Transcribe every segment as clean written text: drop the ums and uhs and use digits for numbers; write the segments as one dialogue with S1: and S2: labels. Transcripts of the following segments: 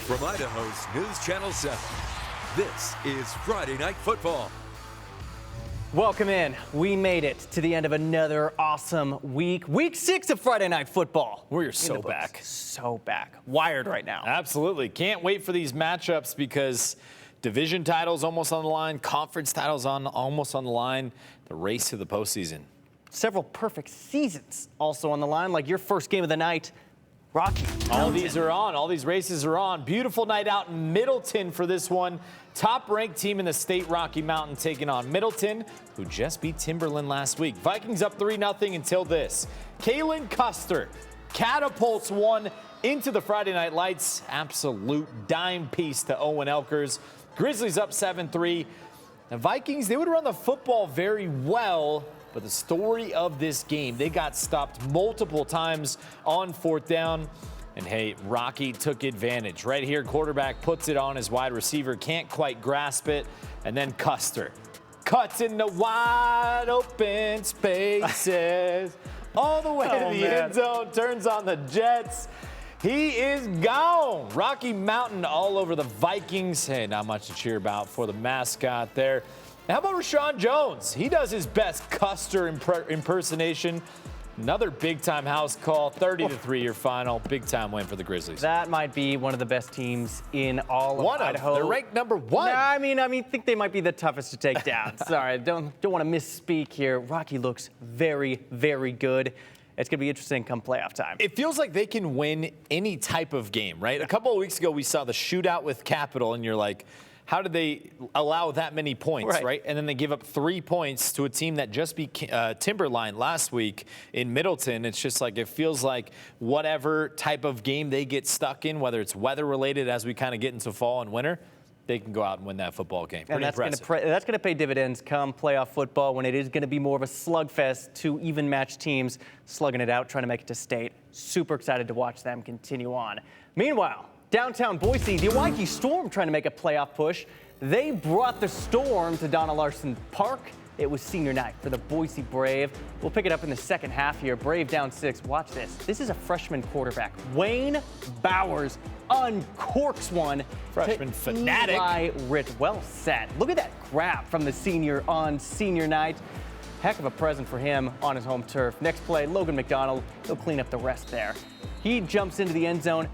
S1: from Idaho's News Channel 7, this is Friday Night Football.
S2: Welcome in. We made it to the end of another awesome week. Week 6 of Friday Night Football.
S3: We're so back.
S2: So back. Wired right now.
S3: Absolutely. Can't wait for these matchups because division titles almost on the line, conference titles almost on the line, the race to the postseason.
S2: Several perfect seasons also on the line, like your first game of the night, Rocky Mountain.
S3: All these are on. All these races are on. Beautiful night out in Middleton for this one. Top-ranked team in the state, Rocky Mountain, taking on Middleton, who just beat Timberland last week. Vikings up 3-0 until this. Kalen Custer catapults one into the Friday Night Lights. Absolute dime piece to Owen Elkers. Grizzlies up 7-3. The Vikings, they would run the football very well, but the story of this game, they got stopped multiple times on fourth down. And hey, Rocky took advantage. Right here, quarterback puts it on his wide receiver, can't quite grasp it. And then Custer cuts into wide open spaces. All the way to the end zone, turns on the Jets. He is gone. Rocky Mountain all over the Vikings. Hey, not much to cheer about for the mascot there. How about Rashawn Jones? He does his best Custer impersonation. Another big-time house call, 30-3 your final. Big-time win for the Grizzlies.
S2: That might be one of the best teams in all of Idaho.
S3: They're ranked number 1.
S2: I mean, think they might be the toughest to take down. Sorry, don't want to misspeak here. Rocky looks very, very good. It's going to be interesting come playoff time.
S3: It feels like they can win any type of game, right? A couple of weeks ago, we saw the shootout with Capital, and you're like, how did they allow that many points, right? And then they give up 3 points to a team that just beat Timberline last week in Middleton. It's just like it feels like whatever type of game they get stuck in, whether it's weather-related as we kind of get into fall and winter, they can go out and win that football game. Pretty impressive.
S2: That's going to pay dividends come playoff football when it is going to be more of a slugfest, two even-match teams slugging it out, trying to make it to state. Super excited to watch them continue on. Meanwhile, downtown Boise, the Hawaii Storm trying to make a playoff push. They brought the Storm to Donna Larson Park. It was senior night for the Boise Brave. We'll pick it up in the second half here. Brave down 6. Watch this. This is a freshman quarterback. Wayne Bowers uncorks one.
S3: Freshman fanatic.
S2: Eli Rich. Well set. Look at that grab from the senior on senior night. Heck of a present for him on his home turf. Next play, Logan McDonald. He'll clean up the rest there. He jumps into the end zone.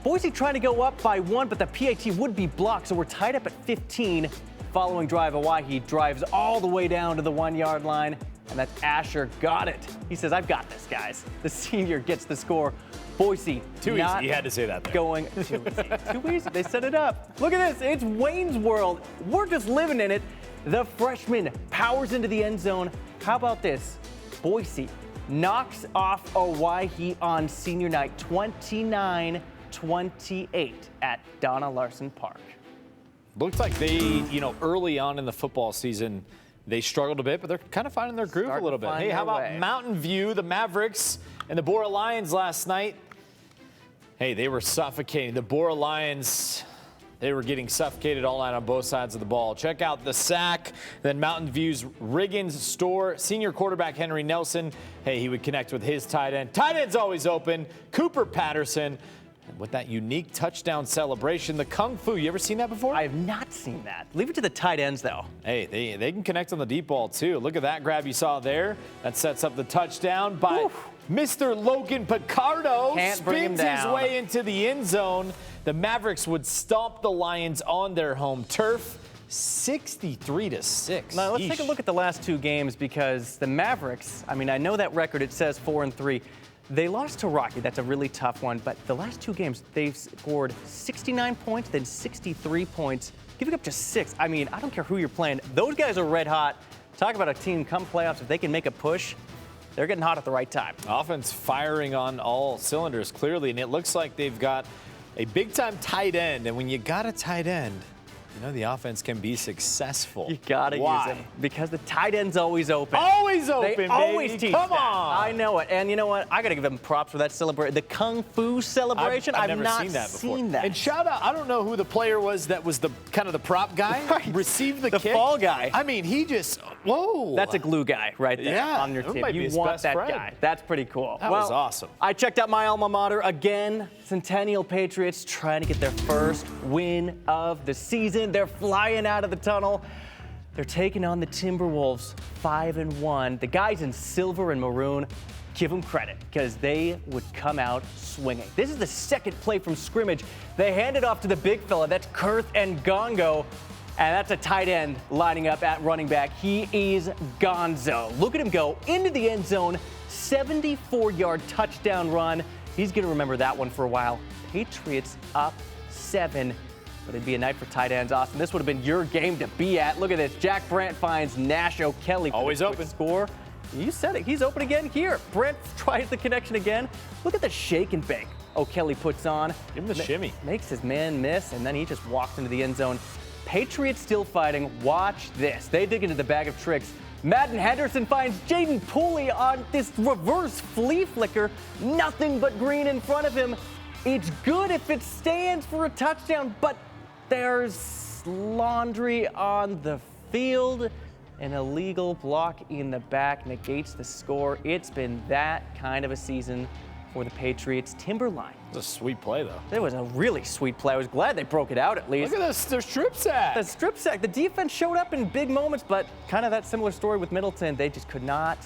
S2: Boise trying to go up by 1, but the PAT would be blocked, so we're tied up at 15. Following drive, Hawaii drives all the way down to the 1-yard line, and that's Asher. Got it. He says, I've got this, guys. The senior gets the score. Boise,
S3: too easy. You had to say that there.
S2: Going too easy. Too easy. They set it up. Look at this. It's Wayne's World. We're just living in it. The freshman powers into the end zone. How about this? Boise knocks off Hawaii on senior night, 29-28 at Donna Larson Park.
S3: Looks like they, early on in the football season, they struggled a bit, but they're kind of finding their groove a little bit. Hey, how about Mountain View, the Mavericks, and the Bora Lions last night? Hey, they were suffocating. The Bora Lions, they were getting suffocated all night on both sides of the ball. Check out the sack. Then Mountain View's Riggins Store, senior quarterback Henry Nelson. Hey, he would connect with his tight end. Tight end's always open. Cooper Patterson. With that unique touchdown celebration, the Kung Fu. You ever seen that before?
S2: I have not seen that. Leave it to the tight ends, though.
S3: Hey, they can connect on the deep ball, too. Look at that grab you saw there. That sets up the touchdown by Mr. Logan Picardo. Spins his way into the end zone. The Mavericks would stomp the Lions on their home turf. 63-6.
S2: Now, let's take a look at the last 2 games because the Mavericks, I know that record, it says 4-3. They lost to Rocky. That's a really tough one. But the last 2 games, they've scored 69 points, then 63 points, giving up just 6. I don't care who you're playing. Those guys are red hot. Talk about a team come playoffs. If they can make a push, they're getting hot at the right time.
S3: Offense firing on all cylinders, clearly. And it looks like they've got a big-time tight end. And when you got a tight end, the offense can be successful.
S2: You got to use it because the tight end's always open.
S3: Always open,
S2: They
S3: baby.
S2: always teach
S3: Come
S2: that.
S3: on.
S2: I know it. And you know what? I got to give them props for that celebration. The Kung Fu celebration.
S3: I've never
S2: not
S3: seen that before.
S2: That.
S3: And shout out, I don't know who the player was that was the kind of the prop guy.
S2: Right.
S3: Received the kick.
S2: The fall guy.
S3: He just Whoa.
S2: That's a glue guy right there on your
S3: that
S2: team.
S3: might be
S2: You
S3: his
S2: want
S3: best
S2: that
S3: friend.
S2: guy. That's pretty cool.
S3: That was awesome.
S2: I checked out my alma mater again. Centennial Patriots trying to get their first win of the season. They're flying out of the tunnel. They're taking on the Timberwolves 5-1. The guys in silver and maroon, give them credit because they would come out swinging. This is the second play from scrimmage. They hand it off to the big fella. That's Kurth and Gongo. And that's a tight end lining up at running back. He is gonzo. Look at him go into the end zone. 74-yard touchdown run. He's going to remember that one for a while. Patriots up 7. But it'd be a night for tight ends, Austin. This would have been your game to be at. Look at this. Jack Brandt finds Nash O'Kelly for
S3: Always
S2: the quick
S3: open.
S2: score. You said it. He's open again here. Brandt tries the connection again. Look at the shake and bake O'Kelly puts on.
S3: Give him the shimmy.
S2: Makes his man miss, and then he just walks into the end zone. Patriots still fighting. Watch this. They dig into the bag of tricks. Madden Henderson finds Jaden Pooley on this reverse flea flicker. Nothing but green in front of him. It's good if it stands for a touchdown, but there's laundry on the field. An illegal block in the back negates the score. It's been that kind of a season for the Patriots. Timberline.
S3: It's a sweet play, though.
S2: It was a really sweet play. I was glad they broke it out at least.
S3: Look at this. Their strip sack.
S2: The strip sack. The defense showed up in big moments, but kind of that similar story with Middleton. They just could not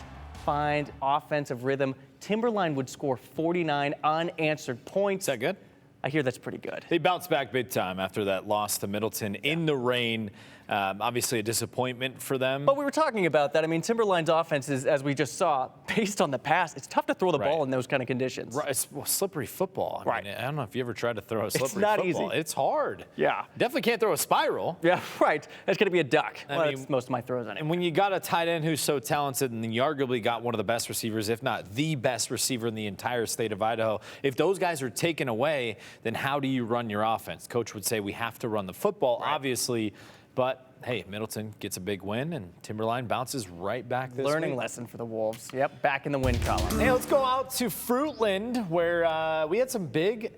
S2: find offensive rhythm. Timberline would score 49 unanswered points.
S3: Is that good?
S2: I hear that's pretty good.
S3: They bounced back big time after that loss to Middleton in the rain. Obviously a disappointment for them.
S2: But we were talking about that. I mean, Timberline's offense is, as we just saw, based on the pass. It's tough to throw the ball in those kind of conditions.
S3: Right, it's slippery football. I mean, I don't know if you ever tried to throw a slippery
S2: not
S3: football.
S2: easy.
S3: It's hard.
S2: Yeah.
S3: Definitely can't throw a spiral.
S2: Yeah, right. That's going to be a duck.
S3: I mean,
S2: that's most of my throws anyway.
S3: And when you got a tight end who's so talented, and you arguably got one of the best receivers, if not the best receiver in the entire state of Idaho, if those guys are taken away, then how do you run your offense? Coach would say we have to run the football, obviously, but hey, Middleton gets a big win, and Timberline bounces right back this
S2: Learning
S3: week.
S2: lesson for the Wolves. Yep, back in the win column.
S3: Hey, let's go out to Fruitland, where we had some big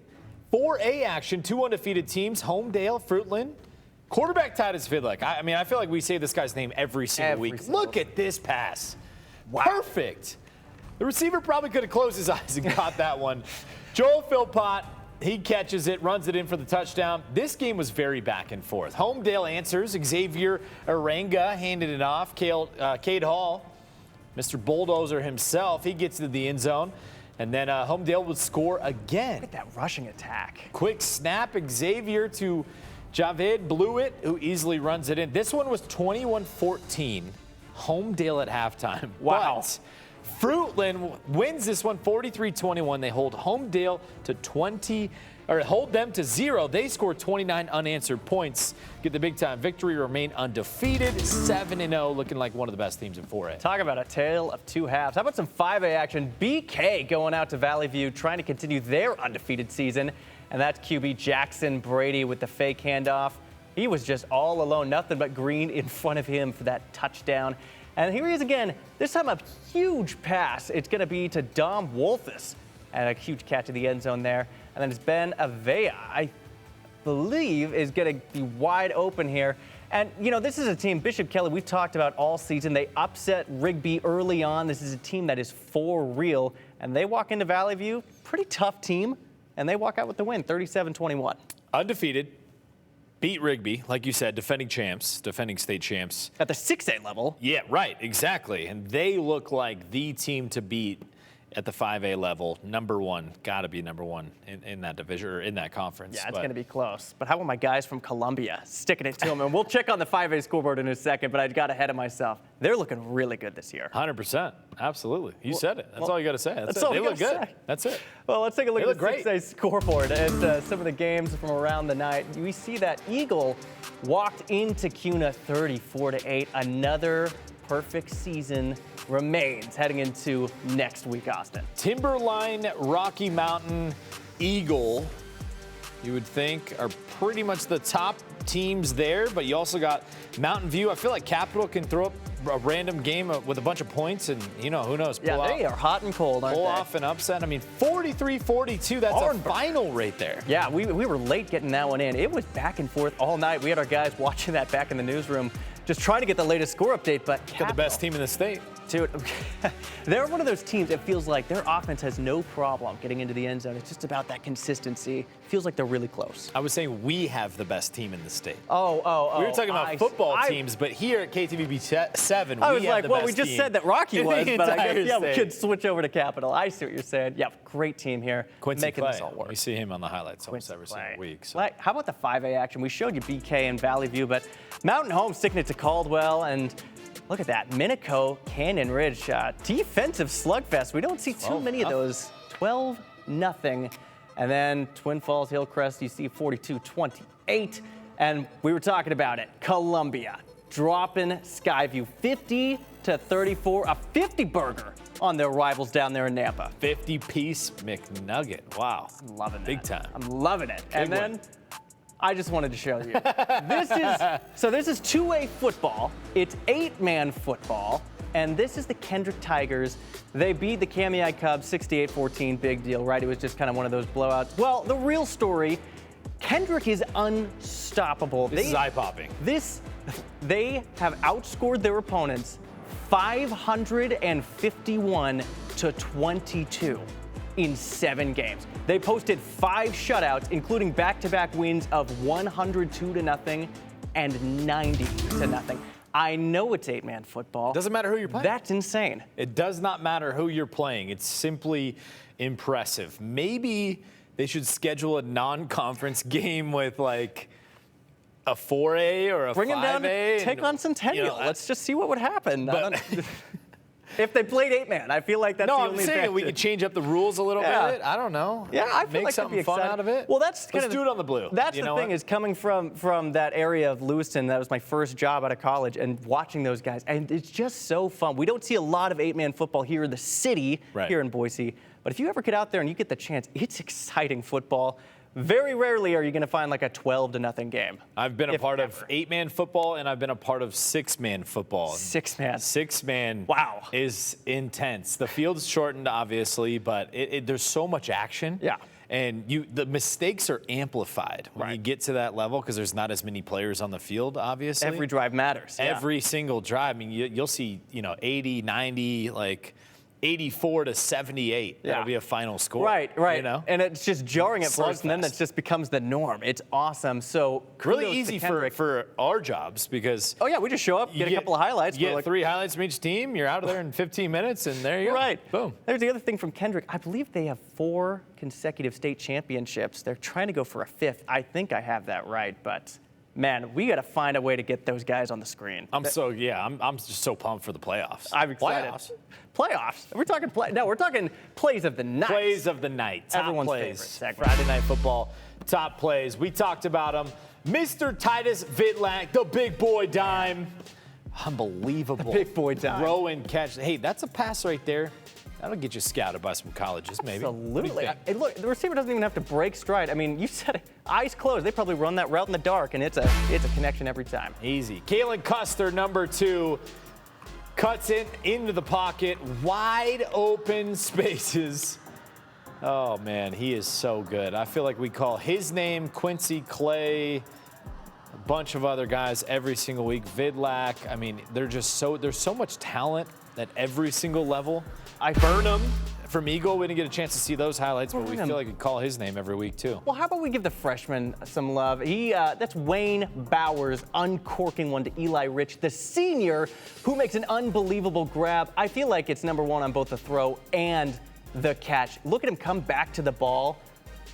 S3: 4A action. 2 undefeated teams, Homedale, Fruitland. Quarterback Titus Vidlick. I mean, I feel like we say this guy's name every single week. Look at this pass. Wow. Perfect. The receiver probably could have closed his eyes and caught that one. Joel Philpott, he catches it, runs it in for the touchdown. This game was very back and forth. Homedale answers. Xavier Aranga handed it off. Cade Hall, Mr. Bulldozer himself, he gets into the end zone. And then Homedale would score again.
S2: Look at that rushing attack.
S3: Quick snap, Xavier to Javed Blewett, who easily runs it in. This one was 21-14. Homedale at halftime.
S2: Wow.
S3: But Fruitland wins this one 43-21. They hold Homedale to hold them to 0. They score 29 unanswered points. Get the big time victory, remain undefeated, 7-0, looking like one of the best teams in 4A.
S2: Talk about a tale of two halves. How about some 5A action? BK going out to Valley View, trying to continue their undefeated season. And that's QB Jackson Brady with the fake handoff. He was just all alone, nothing but green in front of him for that touchdown. And here he is again, this time a huge pass. It's going to be to Dom Wolfus. And a huge catch in the end zone there. And then it's Ben Avea, I believe, is going to be wide open here. And, you know, this is a team, Bishop Kelly, we've talked about all season. They upset Rigby early on. This is a team that is for real. And they walk into Valley View, pretty tough team. And they walk out with the win, 37-21.
S3: Undefeated. Beat Rigby, like you said, defending state champs.
S2: At the 6A level.
S3: Yeah, right, exactly. And they look like the team to beat at the 5A level. Number one, got to be number one in that division or in that conference.
S2: Yeah, it's going to be close. But how about my guys from Columbia sticking it to them? And we'll check on the 5A scoreboard in a second, but I got ahead of myself. They're looking really good this year.
S3: 100%. Absolutely. You said it. That's all you got to say. That's it.
S2: all
S3: They
S2: we
S3: look
S2: gotta
S3: good.
S2: say.
S3: That's it.
S2: Well, let's take a look
S3: They
S2: at the
S3: look great.
S2: 6A scoreboard and some of the games from around the night. We see that Eagle walked into CUNA 34-8. Another perfect season remains heading into next week, Austin.
S3: Timberline, Rocky Mountain, Eagle, you would think, are pretty much the top teams there, but you also got Mountain View. I feel like Capital can throw up a random game with a bunch of points and, you know, who knows,
S2: Yeah, they are hot and cold, aren't
S3: pull
S2: they?
S3: off an upset. I mean, 43-42, that's a final right there.
S2: Yeah, we were late getting that one in. It was back and forth all night. We had our guys watching that back in the newsroom. just trying to get the latest score update, but
S3: Got the best team in the state.
S2: Dude, they're one of those teams, it feels like their offense has no problem getting into the end zone. It's just about that consistency. Feels like they're really close.
S3: I was saying we have the best team in the state.
S2: Oh.
S3: We were talking about football teams, but here at KTVB 7,
S2: I was
S3: we have
S2: like,
S3: the
S2: well,
S3: best
S2: we just
S3: team
S2: said that Rocky
S3: in
S2: was,
S3: the
S2: but I guess,
S3: entire
S2: yeah, we
S3: state.
S2: could switch over to Capital. I see what you're saying. Yeah, great team here.
S3: Quincy
S2: making
S3: Clay.
S2: this all work.
S3: We see him on the highlights almost
S2: Quincy
S3: every
S2: Clay.
S3: single week. So.
S2: Like, how about the 5A action? We showed you BK and Valley View, but Mountain Home sticking it to Caldwell, and look at that. Minico, Canyon Ridge, defensive slugfest. We don't see too many of those. 12-0. And then Twin Falls, Hillcrest, you see 42-28. And we were talking about it. Columbia dropping Skyview 50-34, a 50 burger on their rivals down there in Nampa.
S3: 50-piece McNugget. Wow.
S2: I'm loving that.
S3: Big time.
S2: I'm loving it.
S3: Big
S2: And then
S3: one.
S2: I just wanted to show you. This is 2A football. It's 8-man football. And this is the Kendrick Tigers. They beat the Kamiah Cubs 68-14. Big deal, right? It was just kind of one of those blowouts. Well, the real story, Kendrick is unstoppable.
S3: This is eye-popping.
S2: They have outscored their opponents 551-22 in 7 games. They posted 5 shutouts, including back-to-back wins of 102-0 and 90-0. I know it's 8-man football.
S3: Doesn't matter who you're playing.
S2: That's insane.
S3: It does not matter who you're playing. It's simply impressive. Maybe they should schedule a non-conference game with like a 4A or a 5A.
S2: Bring them down to take on Centennial. Let's just see what would happen. If they played 8-man, I feel like that's the only
S3: I'm saying we could change up the rules a little bit. I don't know.
S2: Yeah, I feel
S3: Make
S2: like
S3: something
S2: that'd be
S3: fun
S2: exciting.
S3: out of it.
S2: Well, let's
S3: do it on the blue.
S2: That's the thing is coming from that area of Lewiston. That was my first job out of college, and watching those guys, and it's just so fun. We don't see a lot of 8-man football here in the city, here in Boise. But if you ever get out there and you get the chance, it's exciting football. Very rarely are you going to find like a 12-0 game.
S3: I've been a part of 8-man football, and I've been a part of 6-man football.
S2: 6-man.
S3: 6-man.
S2: Wow.
S3: Is intense. The field's shortened, obviously, but there's so much action.
S2: Yeah.
S3: And the mistakes are amplified when you get to that level because there's not as many players on the field, obviously.
S2: Every drive matters.
S3: Every single drive. I mean, you'll see, 80, 90, like 84-78. That'll be a final score.
S2: Right.
S3: You know?
S2: And it's just jarring at first, and then that just becomes the norm. It's awesome. So
S3: really easy for our jobs because
S2: oh yeah, we just show up, get a couple of highlights.
S3: You get 3 highlights from each team. You're out of there in 15 minutes, and there you go.
S2: Right.
S3: Boom.
S2: There's the other thing from Kendrick. I believe they have 4 consecutive state championships. They're trying to go for a 5th. I think I have that right, but man, we got to find a way to get those guys on the screen.
S3: I'm just so pumped for the playoffs.
S2: I'm excited. Playoffs? We're talking we're talking plays of the night.
S3: Plays of the night. Top
S2: Everyone's
S3: plays.
S2: favorite segment.
S3: Friday Night Football. Top plays. We talked about them. Mr. Titus Vidlak, the big boy dime. Unbelievable.
S2: The big boy dime.
S3: Throw and catch. Hey, that's a pass right there. That'll get you scouted by some colleges, maybe.
S2: Absolutely. And look, the receiver doesn't even have to break stride. I mean, you said it, eyes closed. They probably run that route in the dark, and it's a connection every time.
S3: Easy. Kalen Custer, number 2, cuts it into the pocket, wide open spaces. Oh, man, he is so good. I feel like we call his name Quincy Clay, a bunch of other guys every single week. Vidlak, I mean, there's so much talent at every single level. I burn him. From Eagle, we didn't get a chance to see those highlights, but we feel like we call his name every week, too.
S2: Well, how about we give the freshman some love? That's Wayne Bowers uncorking one to Eli Rich, the senior, who makes an unbelievable grab. I feel like it's number 1 on both the throw and the catch. Look at him come back to the ball.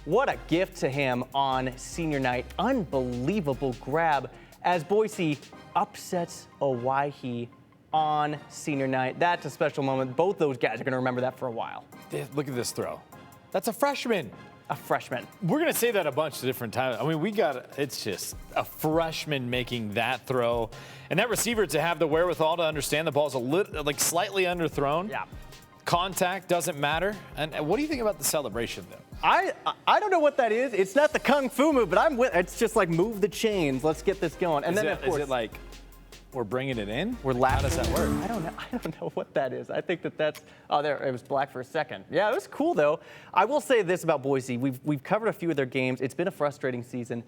S2: What a gift to him on senior night. Unbelievable grab as Boise upsets Owyhee on senior night. That's a special moment. Both those guys are going to remember that for a while.
S3: Look at this throw. That's a freshman.
S2: A freshman.
S3: We're going to say that a bunch of different times. I mean, it's just a freshman making that throw. And that receiver to have the wherewithal to understand the ball's slightly underthrown.
S2: Yeah.
S3: Contact doesn't matter. And what do you think about the celebration, though?
S2: I don't know what that is. It's not the kung fu move, but it's just like move the chains. Let's get this going. And of course,
S3: is it like we're bringing it in?
S2: We're laughing.
S3: How does that work?
S2: I don't know what that is. I think that's. Oh, there it was black for a second. Yeah, it was cool though. I will say this about Boise: we've covered a few of their games. It's been a frustrating season.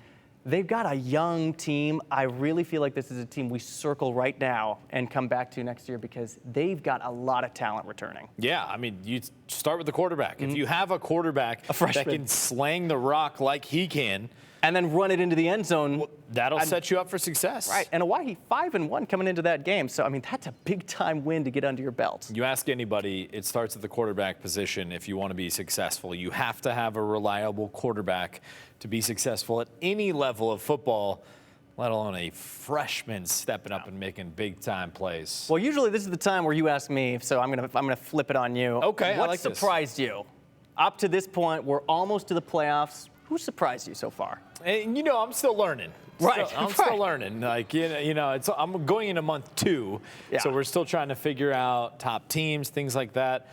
S2: They've got a young team. I really feel like this is a team we circle right now and come back to next year because they've got a lot of talent returning.
S3: Yeah, I mean, you start with the quarterback. If you have a quarterback that can slang the rock like he can,
S2: and then run it into the end zone,
S3: that'll set you up for success.
S2: Right, and Hawaii 5-1 coming into that game. So, I mean, that's a big-time win to get under your belt.
S3: You ask anybody, it starts at the quarterback position if you want to be successful. You have to have a reliable quarterback to be successful at any level of football, let alone a freshman stepping up and making big-time plays.
S2: Well, usually this is the time where you ask me, so I'm gonna flip it on you.
S3: Okay,
S2: What
S3: I like
S2: surprised you? Up to this point, we're almost to the playoffs. Who surprised you so far?
S3: And I'm still learning. I'm still learning. Like I'm going into month 2, so we're still trying to figure out top teams, things like that.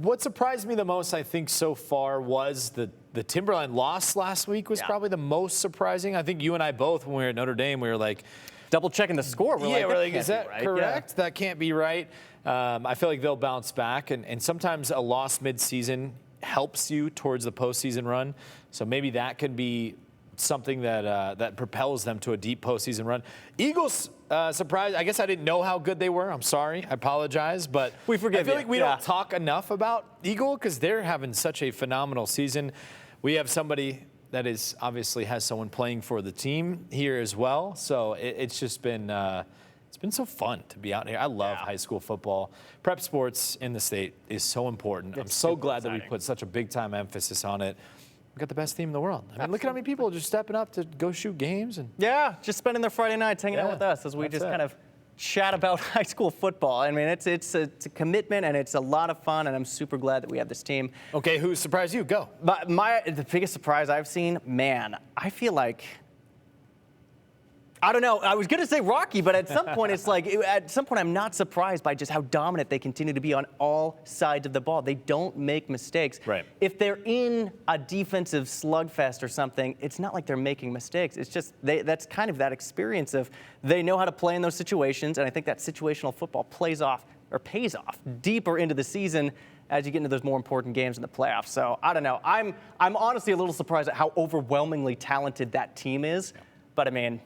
S3: What surprised me the most, I think, so far was the Timberline loss last week was probably the most surprising. I think you and I both, when we were at Notre Dame, we were like
S2: double checking the score.
S3: We're like, is that correct? Yeah. That can't be right. I feel like they'll bounce back, and sometimes a loss midseason helps you towards the postseason run. So maybe that could be something that propels them to a deep postseason run. Eagles, surprised. I guess I didn't know how good they were. I'm sorry. I apologize. But
S2: we forgive
S3: I feel
S2: you.
S3: like we don't talk enough about Eagle because they're having such a phenomenal season. We have somebody that is obviously has someone playing for the team here as well. So it's just been it's been so fun to be out here. I love high school football. Prep sports in the state is so important. I'm so glad that we put such a big time emphasis on it. We've got the best team in the world. I mean, look at how many people are just stepping up to go shoot games. And
S2: just spending their Friday nights hanging out with us as we just kind of chat about high school football. I mean, it's a commitment and it's a lot of fun, and I'm super glad that we have this team.
S3: Okay, who surprised you? Go.
S2: But the biggest surprise I've seen, man, I feel like, I don't know. I was going to say Rocky, but at some point, I'm not surprised by just how dominant they continue to be on all sides of the ball. They don't make mistakes.
S3: Right.
S2: If they're in a defensive slugfest or something, it's not like they're making mistakes. It's just that's kind of that experience of they know how to play in those situations, and I think that situational football pays off deeper into the season as you get into those more important games in the playoffs. So I don't know. I'm honestly a little surprised at how overwhelmingly talented that team is, but I mean,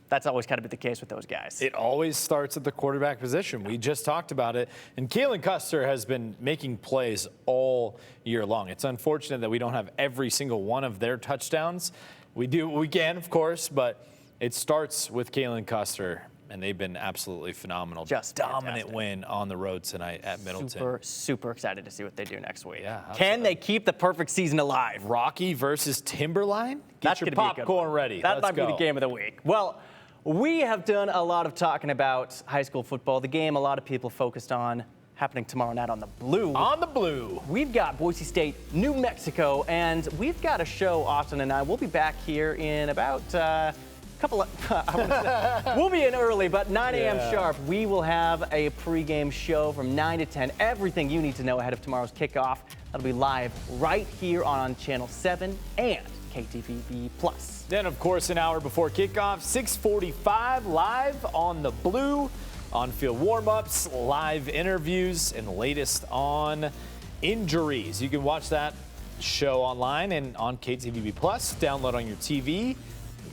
S2: that's always kind of been the case with those guys.
S3: It always starts at the quarterback position. We just talked about it. And Kalen Custer has been making plays all year long. It's unfortunate that we don't have every single one of their touchdowns. We can, of course, but it starts with Kalen Custer, and they've been absolutely phenomenal.
S2: Just
S3: dominant win on the road tonight at Middleton.
S2: Super excited to see what they do next week.
S3: Yeah,
S2: can they keep the perfect season alive?
S3: Rocky versus Timberline?
S2: That's
S3: Get your popcorn ready.
S2: That might be the game of the week. Well, we have done a lot of talking about high school football. The game a lot of people focused on happening tomorrow night on the Blue.
S3: On the Blue.
S2: We've got Boise State, New Mexico, and we've got a show, Austin and I. We'll be back here in about we'll be in early, but 9 a.m. sharp. We will have a pregame show from 9 to 10. Everything you need to know ahead of tomorrow's kickoff. That'll be live right here on Channel 7 and KTVB+.
S3: Then, of course, an hour before kickoff, 6:45, live on the Blue, on-field warm-ups, live interviews, and the latest on injuries. You can watch that show online and on KTVB+. Download on your TV.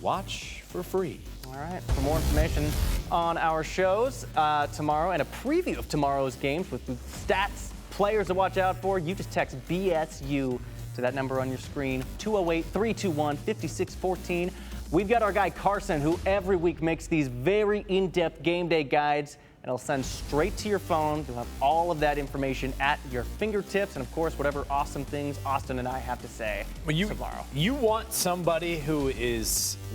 S3: Watch for free.
S2: All right. For more information on our shows tomorrow and a preview of tomorrow's games with stats, players to watch out for, you just text BSU to that number on your screen, 208-321-5614. We've got our guy Carson, who every week makes these very in-depth game day guides, and it'll send straight to your phone. You'll have all of that information at your fingertips, and of course, whatever awesome things Austin and I have to say tomorrow.
S3: You want somebody who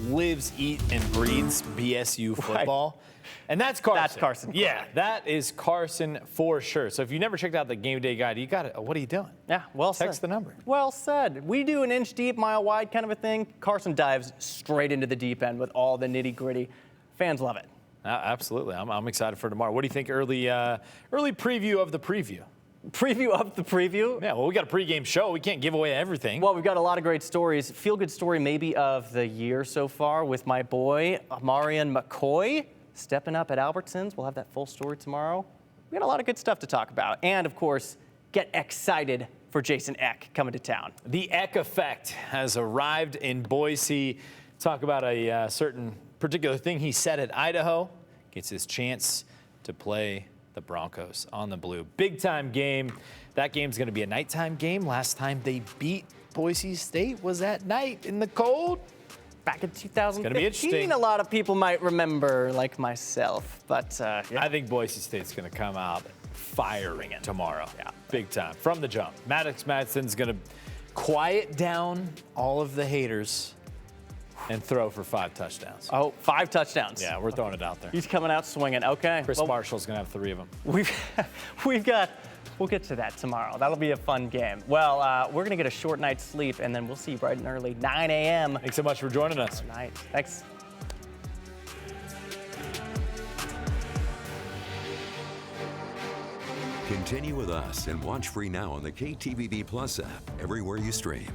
S3: lives, eats, and breathes BSU football. Right. And that's Carson.
S2: That's Carson.
S3: Yeah, that is Carson for sure. So if you never checked out the game day guide, you got it. What are you doing?
S2: Yeah, well said.
S3: Text the number.
S2: Well said. We do an inch deep, mile wide kind of a thing. Carson dives straight into the deep end with all the nitty gritty. Fans love it.
S3: Absolutely. I'm excited for tomorrow. What do you think? Early preview of the preview.
S2: Preview of the preview?
S3: Yeah, well, we got a pregame show. We can't give away everything.
S2: Well, we've got a lot of great stories. Feel-good story maybe of the year so far with my boy, Marion McCoy, stepping up at Albertsons. We'll have that full story tomorrow. We got a lot of good stuff to talk about. And, of course, get excited for Jason Eck coming to town.
S3: The Eck effect has arrived in Boise. talk about a certain particular thing he said at Idaho. Gets his chance to play the Broncos on the blue. Big time game. That game's going to be a nighttime game. Last time they beat Boise State was at night in the cold.
S2: Back in 2015,
S3: gonna be interesting.
S2: a lot of people might remember, like myself. But yeah.
S3: I think Boise State's going to come out firing it tomorrow. Yeah, big time from the jump. Maddox Madsen's going to quiet down all of the haters and throw for 5 touchdowns.
S2: Oh, 5 touchdowns.
S3: Yeah, we're throwing it out there.
S2: He's coming out swinging. Okay.
S3: Chris Marshall's going to have 3 of them.
S2: We'll get to that tomorrow. That'll be a fun game. Well, we're going to get a short night's sleep, and then we'll see you bright and early, 9 a.m.
S3: Thanks so much for joining us.
S2: Tonight. Thanks.
S1: Continue with us and watch free now on the KTVB Plus app everywhere you stream.